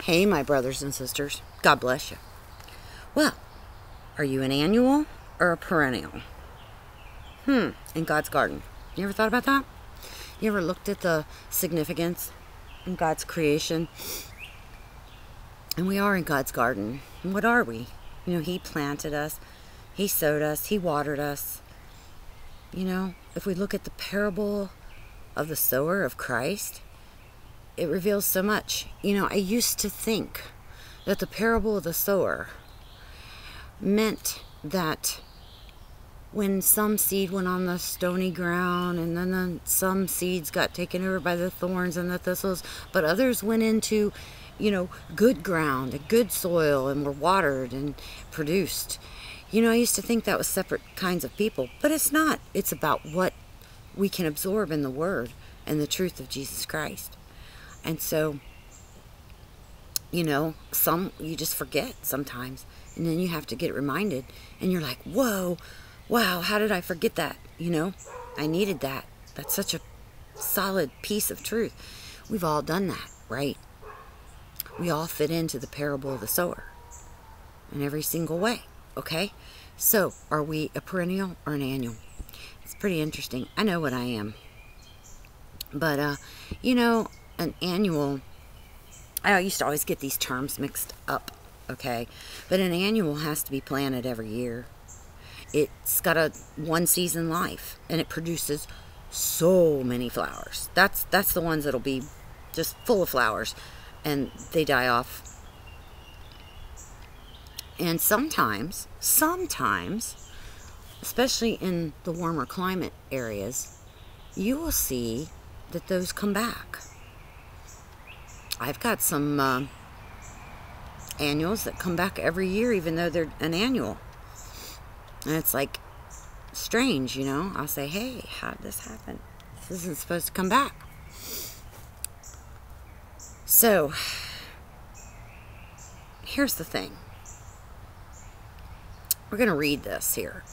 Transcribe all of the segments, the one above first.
Hey, my brothers and sisters. God bless you. Well, are you an annual or a perennial? In God's garden. You ever thought about that? You ever looked at the significance in God's creation? And we are in God's garden. And what are we? He planted us. He sowed us. He watered us. If we look at the parable of the sower of Christ, it reveals so much. I used to think that the parable of the sower meant that when some seed went on the stony ground and then some seeds got taken over by the thorns and the thistles, but others went into, good ground and good soil and were watered and produced. I used to think that was separate kinds of people, but it's not. It's about what we can absorb in the Word and the truth of Jesus Christ. And so, some you just forget sometimes, and then you have to get reminded, and you're like, whoa, wow, how did I forget that? I needed that. That's such a solid piece of truth. We've all done that, right? We all fit into the parable of the sower in every single way, okay? So, are we a perennial or an annual? It's pretty interesting. I know what I am. But, an annual, I used to always get these terms mixed up, okay? But an annual has to be planted every year. It's got a one-season life, and it produces so many flowers. That's the ones that'll be just full of flowers, and they die off. And sometimes, especially in the warmer climate areas, you will see that those come back. I've got some annuals that come back every year, even though they're an annual. And it's like strange, I'll say, hey, how did this happen? This isn't supposed to come back. So, here's the thing. We're going to read this here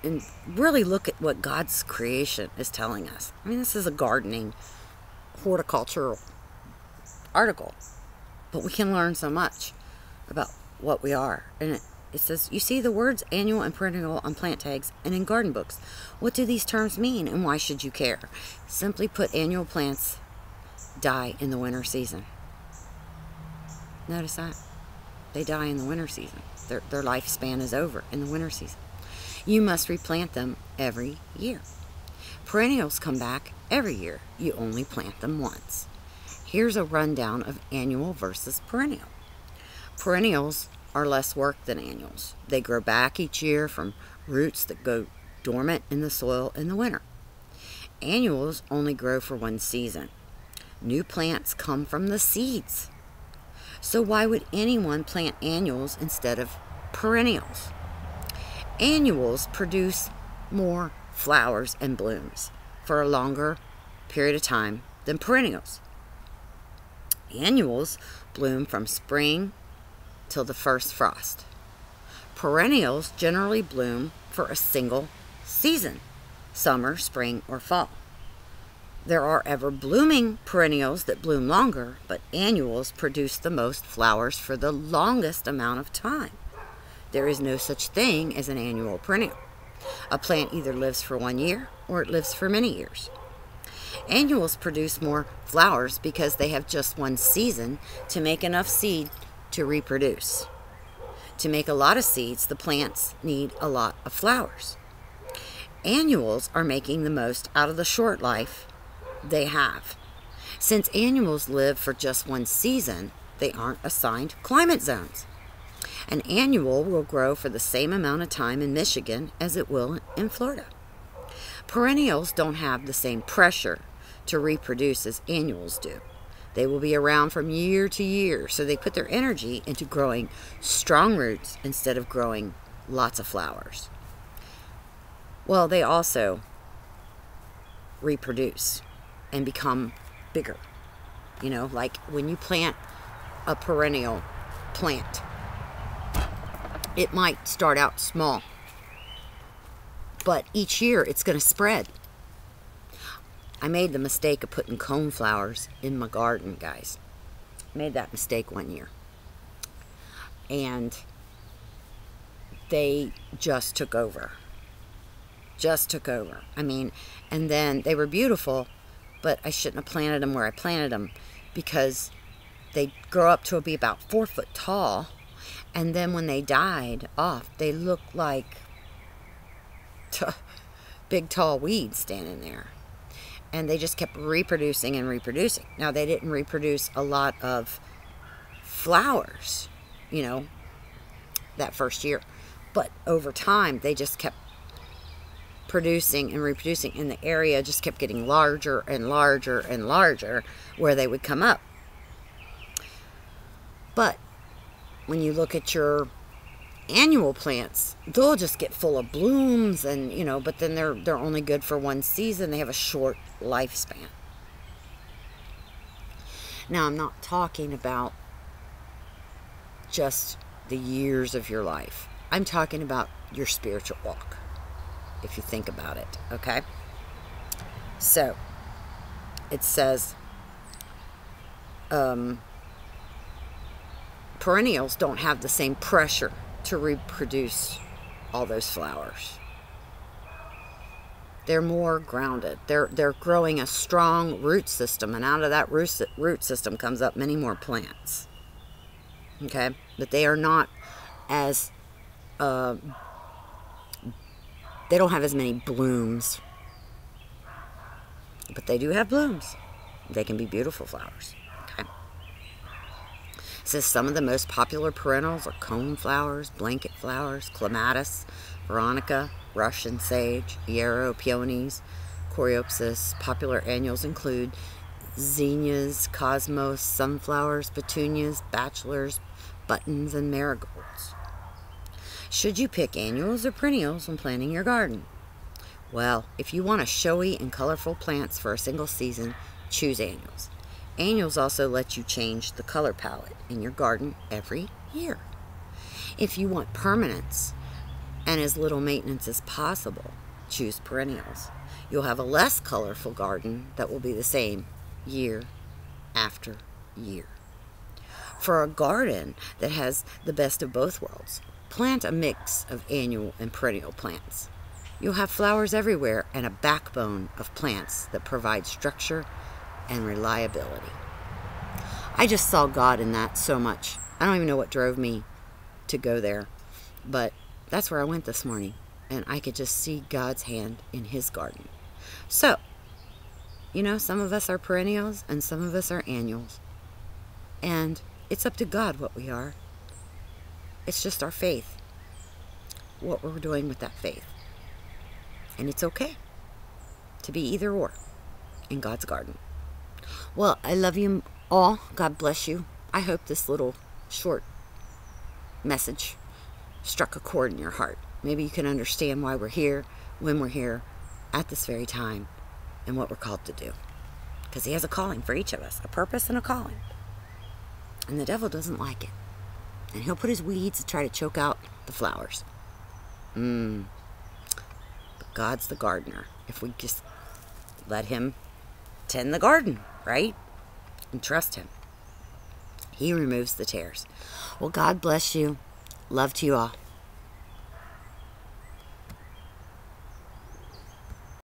and really look at what God's creation is telling us. This is a gardening, horticultural article, but we can learn so much about what we are. And it says, you see the words annual and perennial on plant tags and in garden books. What do these terms mean, and why should you care? Simply put, annual plants die in the winter season. Notice that? They die in the winter season. Their lifespan is over in the winter season. You must replant them every year. Perennials come back every year. You only plant them once. Here's a rundown of annual versus perennial. Perennials are less work than annuals. They grow back each year from roots that go dormant in the soil in the winter. Annuals only grow for one season. New plants come from the seeds. So why would anyone plant annuals instead of perennials? Annuals produce more flowers and blooms for a longer period of time than perennials. Annuals bloom from spring till the first frost. Perennials generally bloom for a single season, summer, spring, or fall. There are ever-blooming perennials that bloom longer, but annuals produce the most flowers for the longest amount of time. There is no such thing as an annual perennial. A plant either lives for 1 year or it lives for many years. Annuals produce more flowers because they have just one season to make enough seed to reproduce. To make a lot of seeds, the plants need a lot of flowers. Annuals are making the most out of the short life they have. Since annuals live for just one season, they aren't assigned climate zones. An annual will grow for the same amount of time in Michigan as it will in Florida. Perennials don't have the same pressure to reproduce as annuals do. They will be around from year to year, so they put their energy into growing strong roots instead of growing lots of flowers. Well, they also reproduce and become bigger. Like when you plant a perennial plant, it might start out small, but each year it's going to spread. I made the mistake of putting coneflowers in my garden, guys. made that mistake one year. And they just took over. Just took over. I mean, and then they were beautiful, but I shouldn't have planted them where I planted them, because they grow up to be about 4 foot tall. And then when they died off, they looked like big tall weeds standing there. And they just kept reproducing and reproducing. Now, they didn't reproduce a lot of flowers, you know, that first year. But over time, they just kept producing and reproducing, and the area just kept getting larger and larger and larger where they would come up. But when you look at your annual plants, they'll just get full of blooms, and you know, but then they're only good for one season. They have a short lifespan. Now, I'm not talking about just the years of your life. I'm talking about your spiritual walk, if you think about it, okay? So, it says, perennials don't have the same pressure to reproduce all those flowers. They're more grounded. They're growing a strong root system, and out of that root system comes up many more plants. Okay? But they are not as, they don't have as many blooms. But they do have blooms. They can be beautiful flowers. Okay? It says some of the most popular perennials are cone flowers, blanket flowers, clematis, veronica, Russian sage, yarrow, peonies, coreopsis. Popular annuals include zinnias, cosmos, sunflowers, petunias, bachelors, buttons, and marigolds. Should you pick annuals or perennials when planting your garden? Well, if you want a showy and colorful plants for a single season, choose annuals. Annuals also let you change the color palette in your garden every year. If you want permanence and as little maintenance as possible, choose perennials. You'll have a less colorful garden that will be the same year after year. For a garden that has the best of both worlds, plant a mix of annual and perennial plants. You'll have flowers everywhere and a backbone of plants that provide structure and reliability. I just saw God in that so much. I don't even know what drove me to go there, but that's where I went this morning, and I could just see God's hand in his garden. So, you know, some of us are perennials and some of us are annuals. And it's up to God what we are. It's just our faith, what we're doing with that faith. And it's okay to be either or in God's garden. Well, I love you all. God bless you. I hope this little short message struck a chord in your heart. Maybe you can understand why we're here, when we're here, at this very time, and what we're called to do. Because he has a calling for each of us, a purpose and a calling. And the devil doesn't like it. And he'll put his weeds to try to choke out the flowers. But God's the gardener. If we just let him tend the garden, right? And trust him. He removes the tares. Well, God bless you. Love to you all.